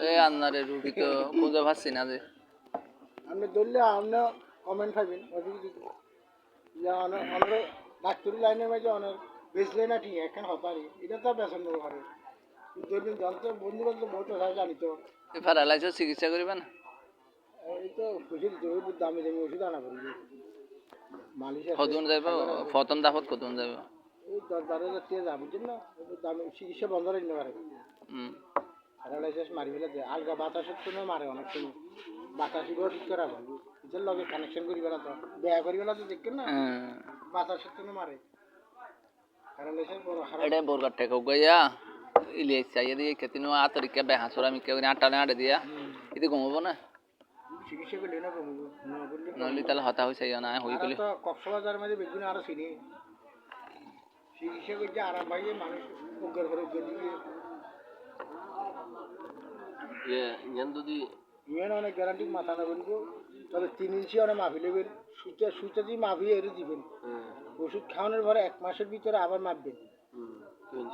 এই আপনার রুগী তো খুঁজে পাচ্ছি না যে আপনি ধরলে আপনি কমেন্ট পাবেন অনেক ডাক্তারি লাইনের মাঝে অনেক বেচলে না ঠিক এখন হতারি এটা তো বেতন দেবো পারে ধরবেন যন্ত্র বন্ধু বান্ধব বহুত কথা জানি তো প্যারালাইসিস চিকিৎসা করবেন এই তো ওষুধ দিতে দামি দামি ওষুধ আনা করবি মালিশ কতক্ষণ যাইব প্রথম দাপত কতক্ষণ যাইব এই 10-12 হাজার টাকা বুঝছেন না দামি চিকিৎসা বন্ধ করে নিতে পারে প্যারালাইসিস মারি ফেলে দেয় আলগা বাতাসের সময় মারে অনেক সময় বাতাসিও ঠিক করা পারবো এদের লগে কানেকশন করিবে না তো বেয়া করিবে না তো দেখবেন না বাতাসের সময় মারে প্যারালাইসিস বড় খারাপ এটা বরগার টেকা গইয়া ইলিয়ে চাইয়ে দিয়ে কেতিনো আতরিকা বেহাসুরা আমি কেউ আটা না আটে দিয়া এতে কমবো না চিকিৎসা করলে না কমবো নইলে তাহলে হতা হয়েছে না হই গেলে তো কক্সবাজার মাঝে বেগুন আরো চিনি চিকিৎসা করছে আরাম পাইয়ে মানুষ উগ্র করে উগ্র দিকে যদি ইয়েন অনেক গ্যারান্টি মাথা না বলবো তবে 3 ইঞ্চি অনেক মাফি নেবেন সুতা দিয়ে মাফিয়ে এর দিবেন ওষুধ খাওয়ানোর পরে 1 মাসের ভিতরে আবার মাপবেন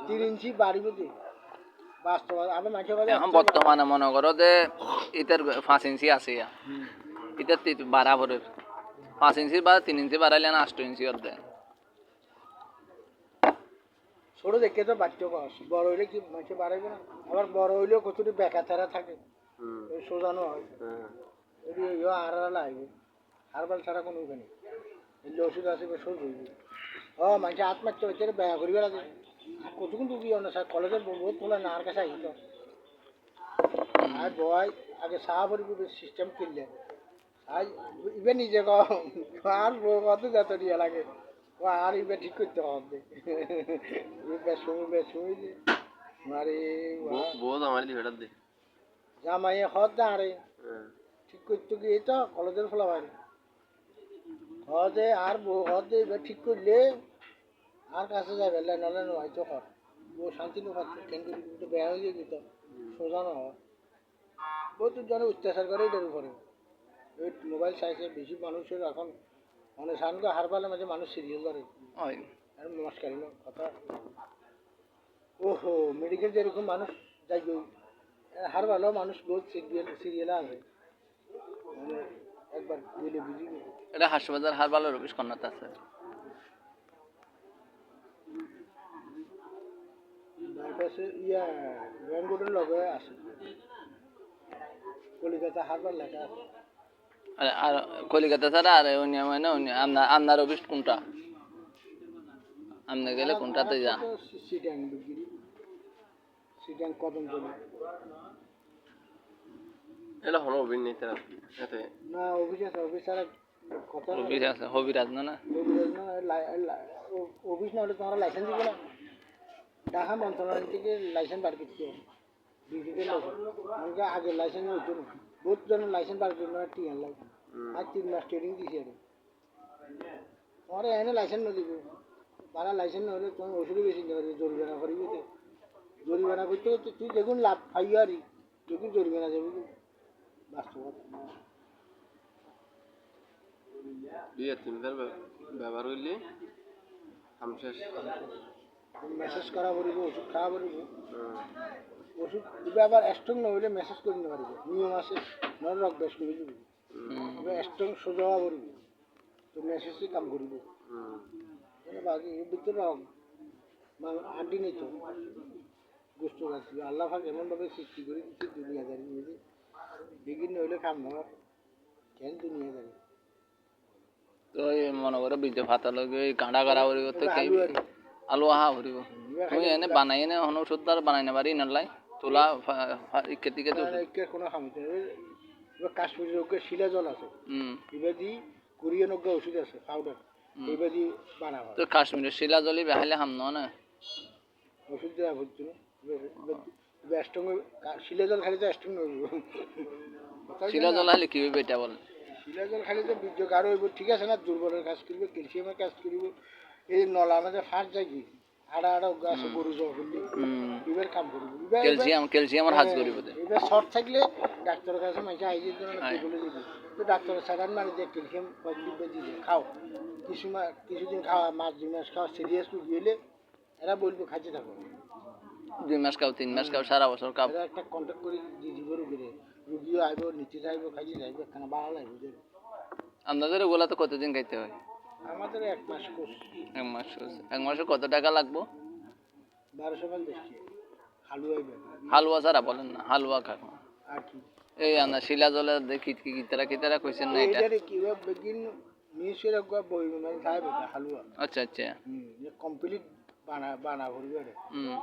3 ইঞ্চি বাড়িবে যে বাস্তব আবার মাঝে মাঝে এখন বর্তমানে মনে করো যে এটার 5 ইঞ্চি আছে এটার বারাবরের 5 ইঞ্চি বা 3 ইঞ্চি বাড়াইলে না 8 ইঞ্চি অর্ধে ছোট দেখে তো বাচ্চা পাস বড় হইলে কি মাঝে বাড়াইবে না আবার বড় হইলেও কতটি বেকা তারা থাকে সোজানো হয় আর লাগবে হারবাল ছাড়া কোনো উপায় নেই এলে ওষুধ আসবে সোজ হইবে মানুষের আত্মাচ্ছা হচ্ছে ব্যয় করিবে লাগে কতক্ষণ ডুবি না স্যার কলেজের বহুত তোলা না আর কাছে আইত আর বয় আগে সাহা পরিবে সিস্টেম কিনলে আর ইবে নিজে আর কত যত দিয়ে লাগে আর ইবে ঠিক করতে হবে বেসময় যে আরে বহুত আমার ভেড়ার দে জামাইয়ে হদ না আরে ঠিক করতে গিয়ে তো কলেজের ফলা বাইরে হদে আর হদে এবার ঠিক করলে আর কাছে যাবে নাহলে হয়তো কর ও শান্তি নো পাচ্ছে কেন করে বেয়া হয়ে যেত সোজা না হয় বহুত জন অত্যাচার করে এটার উপরে এই মোবাইল সাইজে বেশি মানুষের এখন মানে সানকে হারবালের মাঝে মানুষ সিরিয়াল ধরে আর নমস্কার কথা ওহো মেডিকেল যেরকম মানুষ যাই হারবালও মানুষ বহুত সিরিয়ালে আছে মানে একবার গেলে বুঝি এটা হাসপাতাল হারবালের অফিস কর্নাতে আছে বাইপাসে ব্যাঙ্গোডের লগে আছে কলিকাতা হারবার লেখা আছে আর কলিকাতা ছাড়া আর আপনার অফিস কোনটা আপনি গেলে কোনটাতে যান সিটাং কদম চলে এটা হলো অভিনেতা না অফিস আছে অফিস ছাড়া কথা অফিস আছে হবিরাজ না অফিস না হলে তোমরা লাইসেন্স দিবে না ঢাকা মন্ত্রণালয় থেকে লাইসেন্স বার করতে হবে ডিজিটাল লাইসেন্স আগে লাইসেন্স হইতো না বহুত জনের লাইসেন্স বার করতে না টিএন লাগে আর 3 মাস ট্রেনিং দিয়েছে আর তোমার এনে লাইসেন্স না দিব তারা লাইসেন্স না হলে তোমার ওষুধও বেশি নিতে পারবে জরিমানা করিবে তো জরিমানা করতে করতে তুই দেখুন লাভ পাইয়ারি দেখুন জরিমানা যাবে বাস্তব ব্যবহার করলে মেসেজ করা পড়িব ওষুধ খাওয়া পড়িব ওষুধ দিবে আবার স্ট্রং না হইলে মেসেজ করে নিতে পারিব নিয়ম আছে নয় রক বেশ করে দিব স্ট্রং সোজা হওয়া পড়িব তো মেসেজে কাম করিব বাকি এর ভিতরে আন্টি নেই তো গোষ্ঠ গাছি আল্লাহ ভাগ এমনভাবে সৃষ্টি করে দিচ্ছে দুনিয়াদারি নিয়ে বিঘ্ন হইলে কাম নেওয়ার কেন দুনিয়াদারি তো মনে করো বীজ ভাতা লগে কাঁড়া কাড়া করিব তো আলু আহা ভরিব তুমি এনে বানাই এনে হন ওষুধ আর বানাই না পারি নালাই তোলা কেতি কোনো খামিতে এবার কাশ্মীরি রোগের শিলা জল আছে এবার দি কোরিয়ান রোগের ওষুধ আছে পাউডার এবার দি বানা হয় তো কাশ্মীরের শিলা জলই বেহাইলে হাম না ওষুধ দেওয়া ভরতো স্ট্রং শিলা জল খালি তো স্ট্রং হইব শিলা জল হলে কি হইবে এটা বল শিলা জল খালি তো বীর্য গাঢ় হইব ঠিক আছে না দুর্বলের কাজ করিব ক্যালসিয়ামের কাজ করিব এই নলা মাঝে ফাঁস যায় কি আড়া আড়া গাছ গরু জল করলে এবার কাম করিব ক্যালসিয়ামের হাজ করিব এবার শর্ট থাকলে ডাক্তারের কাছে মাঝে আইজের জন্য বলে দিবি তো ডাক্তারের সাধারণ মানে যে ক্যালসিয়াম দিবে দিবে খাও কিছুদিন খাওয়া মাস 2 মাস খাওয়া সিরিয়াস গেলে এরা বলবো খাইতে থাকো 2 মাস খাও 3 মাস খাও সারা বছর খাও এরা একটা কন্ট্যাক্ট করে দিয়ে দিব রুগীরে রুগীও আইব নিচে যাইব খাইতে যাইব একখানা ভালো লাগবে আপনাদের ওগুলা তো কতদিন খাইতে হয় আমাদের 1 মাস কোর্স 1 মাসে কত টাকা লাগবো 1250 হালুয়াই বেটা হালুয়া ছাড়া বলেন না হালুয়া খাবো আর কি এই আনা শিলা জলে দেখি কিতারা কইছেন না এটা এইটারে কিবা বেগিন মিশরে গো বই মানে খাই বেটা হালুয়া আচ্ছা আচ্ছা যে কমপ্লিট বানা ভরবে রে হুম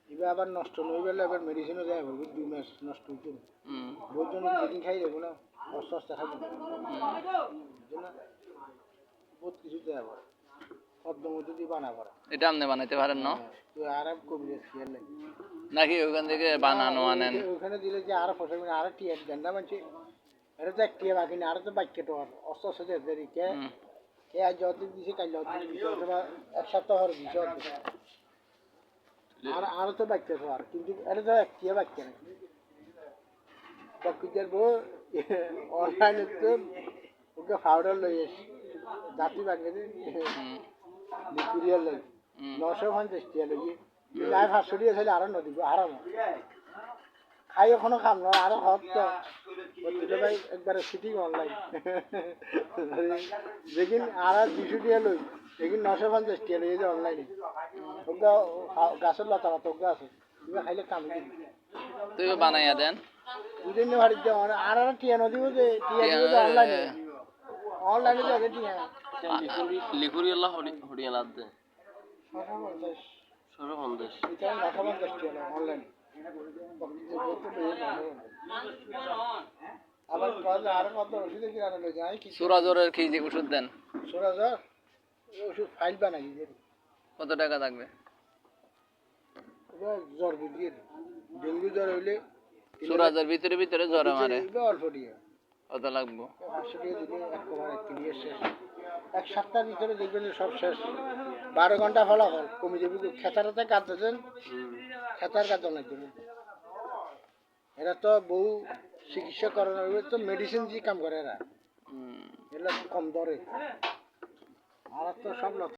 এবার আবার নষ্ট নই গেলে আবার মেডিসিনও দেয় ভরবে 2 মাস নষ্ট হইতে হুম বহুজন যেদিন খাই দেবো না অস্ত অস্ত খাবো বহুত কিছু দেয় আবার পদ্ম মধ্যে দিয়ে বানা করা এটা আপনি বানাইতে পারেন না তুই আরাম কবি খেয়াল লাগে নাকি ওখান থেকে বানানো আনেন ওখানে দিলে যে আরো ফসল মানে আরো টিয়া গেন্দা মানছি এটা তো এক টিয়া বাকি না আরো তো বাক্য তো অস্ত অস্ত দেয় কে কে আজ যত দিছে কাল যত দিছে অথবা 1 সপ্তাহ হর দিছে আর আরো তো বাক্য তো আর কিন্তু এটা তো এক টিয়া বাক্য না বাকিদের বউ অনলাইনে তো ওকে পাউডার লই এসে জাতি বানিয়ে দে লিকুরিয়াল লই 950 টাকা লই নাই 500 টাকা খাইলে আরো নদী আরাম খাই এখনো খাম না আরো হক তো বলতে ভাই একবারে সিটিং অনলাইন যেদিন আর 200 টাকা লই সেদিন 950 টাকা লই যে অনলাইনে ওগা গাছের লতা লতা ওগা আছে তুমি খাইলে কাম দিবি তুই বানাইয়া দেন দুদিন বাড়ি যাও আর আর টিয়া নদী যে টিয়া দিয়ে অনলাইনে অনলাইনে যাবে টিয়া লিকুরি আল্লাহ হড়িয়ালা দে 750 750 এটা 950 টাকা অনলাইনে আবার কাজ আর কত ওষুধ কি আনলো যায় কি সুরাজরের কি যে ওষুধ দেন 16000 ওষুধ ফাইল বানাই দিই কত টাকা লাগবে এটা জ্বর বুঝিয়ে ডেঙ্গু জ্বর হইলে সুরাজের ভিতরে জ্বর মারে অল্প দিয়ে কত লাগবে 500 টাকা দিলে একবার ক্লিয়ার শেষ 1 সপ্তাহের ভিতরে দেখবেন সব শেষ 12 ঘন্টা ফলাফল কমে যাবে খেতারাতে কাটতেছেন খেতার কাজ অনেক দেবে এরা তো বহু চিকিৎসা করানোর তো মেডিসিন দিয়ে কাম করে এরা এগুলো কম দরে আর তো সব